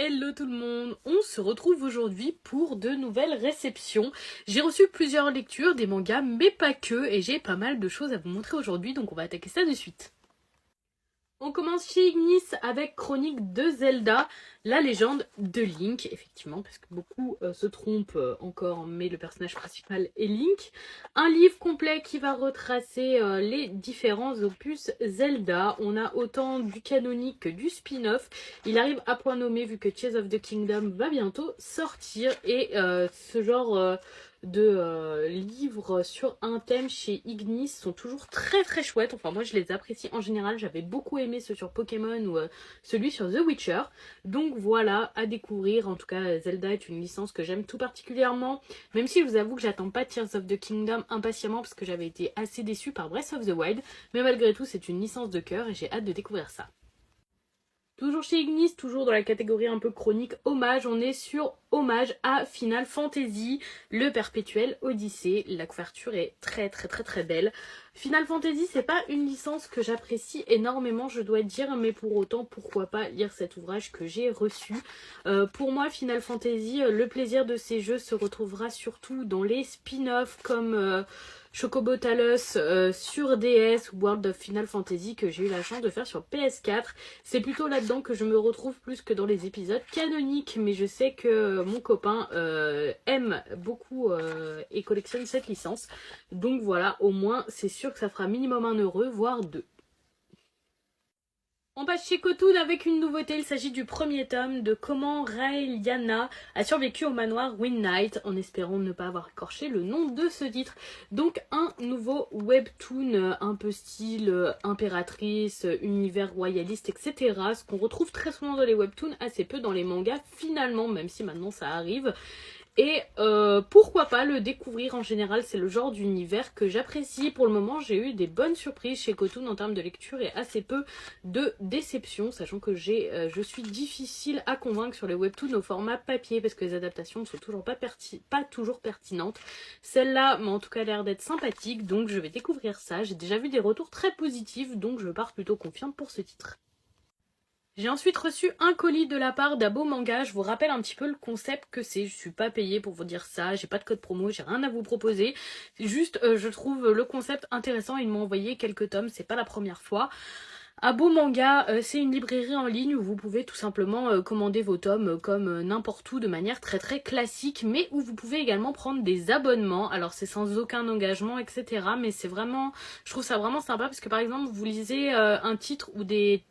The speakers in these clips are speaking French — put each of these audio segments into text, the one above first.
Hello tout le monde, on se retrouve aujourd'hui pour de nouvelles réceptions. J'ai reçu plusieurs lectures, des mangas, mais pas que, et j'ai pas mal de choses à vous montrer aujourd'hui, donc on va attaquer ça de suite. On commence chez Ignis avec Chronique de Zelda, la légende de Link, effectivement, parce que beaucoup se trompent encore, mais le personnage principal est Link. Un livre complet qui va retracer les différents opus Zelda. On a autant du canonique que du spin-off. Il arrive à point nommé vu que Tears of the Kingdom va bientôt sortir, et ce genre de livres sur un thème chez Ignis sont toujours très très chouettes. Enfin moi je les apprécie en général, j'avais beaucoup aimé ceux sur Pokémon ou celui sur The Witcher. Donc voilà, à découvrir. En tout cas Zelda est une licence que j'aime tout particulièrement, même si je vous avoue que j'attends pas Tears of the Kingdom impatiemment parce que j'avais été assez déçue par Breath of the Wild. Mais malgré tout c'est une licence de cœur et j'ai hâte de découvrir ça. Toujours chez Ignis, toujours dans la catégorie un peu chronique hommage, on est sur hommage à Final Fantasy, le perpétuel Odyssée. La couverture est très très très très belle. Final Fantasy, c'est pas une licence que j'apprécie énormément, je dois dire, mais pour autant, pourquoi pas lire cet ouvrage que j'ai reçu. Pour moi, Final Fantasy, le plaisir de ces jeux se retrouvera surtout dans les spin-offs comme Chocobo Talos sur DS ou World of Final Fantasy que j'ai eu la chance de faire sur PS4. C'est plutôt là-dedans que je me retrouve plus que dans les épisodes canoniques, mais je sais que mon copain aime beaucoup et collectionne cette licence. Donc voilà, au moins c'est sûr que ça fera minimum un heureux, voire deux. On passe chez Kotun avec une nouveauté, il s'agit du premier tome de comment Raeliana a survécu au manoir Wind en espérant ne pas avoir écorché le nom de ce titre. Donc un nouveau webtoon un peu style impératrice, univers royaliste, etc. Ce qu'on retrouve très souvent dans les webtoons, assez peu dans les mangas finalement, même si maintenant ça arrive. Et pourquoi pas le découvrir. En général c'est le genre d'univers que j'apprécie. Pour le moment j'ai eu des bonnes surprises chez Kotun en termes de lecture et assez peu de déceptions, sachant que je suis difficile à convaincre sur les webtoons au format papier parce que les adaptations ne sont toujours pas toujours pertinentes. Celle-là m'a en tout cas l'air d'être sympathique, donc je vais découvrir ça. J'ai déjà vu des retours très positifs, donc je pars plutôt confiante pour ce titre. J'ai ensuite reçu un colis de la part d'Abo Manga. Je vous rappelle un petit peu le concept que c'est. Je suis pas payée pour vous dire ça, j'ai pas de code promo, j'ai rien à vous proposer. Juste, je trouve le concept intéressant. Ils m'ont envoyé quelques tomes, c'est pas la première fois. Abo Manga, c'est une librairie en ligne où vous pouvez tout simplement commander vos tomes comme n'importe où de manière très très classique, mais où vous pouvez également prendre des abonnements. Alors c'est sans aucun engagement, etc. Mais c'est vraiment, je trouve ça vraiment sympa parce que par exemple vous lisez un titre ou des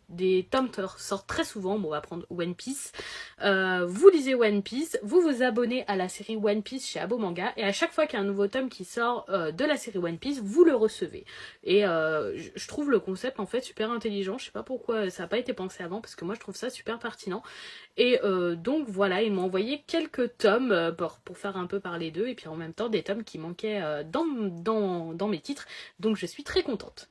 tomes sortent très souvent. Bon, on va prendre One Piece. Vous lisez One Piece, vous vous abonnez à la série One Piece chez Abo Manga et à chaque fois qu'il y a un nouveau tome qui sort de la série One Piece, vous le recevez. Et je trouve le concept en fait super intelligent. Je sais pas pourquoi ça n'a pas été pensé avant parce que moi je trouve ça super pertinent. Et donc voilà, ils m'ont envoyé quelques tomes pour faire un peu parler d'eux et puis en même temps des tomes qui manquaient dans mes titres. Donc je suis très contente.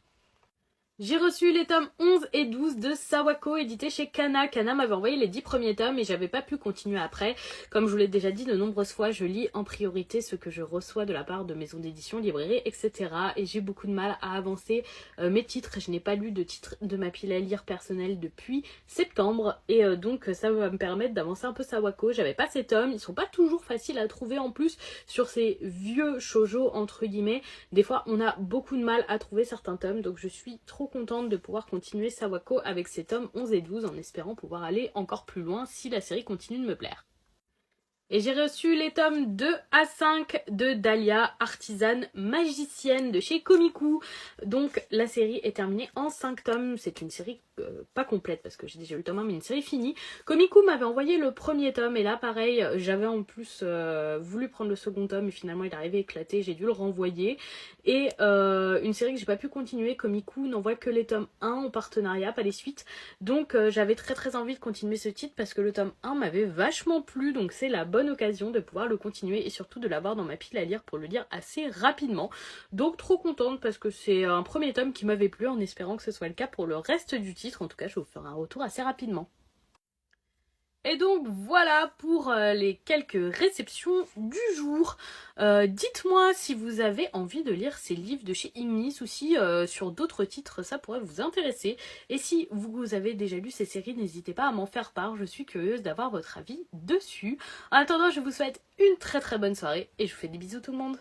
J'ai reçu les tomes 11 et 12 de Sawako, édité chez Kana. Kana m'avait envoyé les 10 premiers tomes et j'avais pas pu continuer après. Comme je vous l'ai déjà dit de nombreuses fois, je lis en priorité ce que je reçois de la part de maisons d'édition, librairies, etc. Et j'ai beaucoup de mal à avancer mes titres. Je n'ai pas lu de titres de ma pile à lire personnelle depuis septembre. Et donc ça va me permettre d'avancer un peu Sawako. J'avais pas ces tomes, ils sont pas toujours faciles à trouver en plus sur ces vieux shoujo entre guillemets. Des fois on a beaucoup de mal à trouver certains tomes, donc je suis trop contente de pouvoir continuer Sawako avec ses tomes 11 et 12 en espérant pouvoir aller encore plus loin si la série continue de me plaire. Et j'ai reçu les tomes 2 à 5 de Dahlia, artisane magicienne de chez Komiku. Donc la série est terminée en 5 tomes. C'est une série pas complète parce que j'ai déjà eu le tome 1 mais une série finie. Komiku m'avait envoyé le premier tome et là pareil j'avais en plus voulu prendre le second tome et finalement il est arrivé éclaté, j'ai dû le renvoyer. Et une série que j'ai pas pu continuer, Komiku n'envoie que les tomes 1 en partenariat, pas les suites. Donc j'avais très très envie de continuer ce titre parce que le tome 1 m'avait vachement plu, donc c'est la bonne occasion de pouvoir le continuer et surtout de l'avoir dans ma pile à lire pour le lire assez rapidement. Donc trop contente parce que c'est un premier tome qui m'avait plu en espérant que ce soit le cas pour le reste du titre. En tout cas je vous ferai un retour assez rapidement. Et donc voilà pour les quelques réceptions du jour. Dites-moi si vous avez envie de lire ces livres de chez Ignis ou si sur d'autres titres ça pourrait vous intéresser. Et si vous avez déjà lu ces séries, n'hésitez pas à m'en faire part, je suis curieuse d'avoir votre avis dessus. En attendant, je vous souhaite une très très bonne soirée et je vous fais des bisous tout le monde.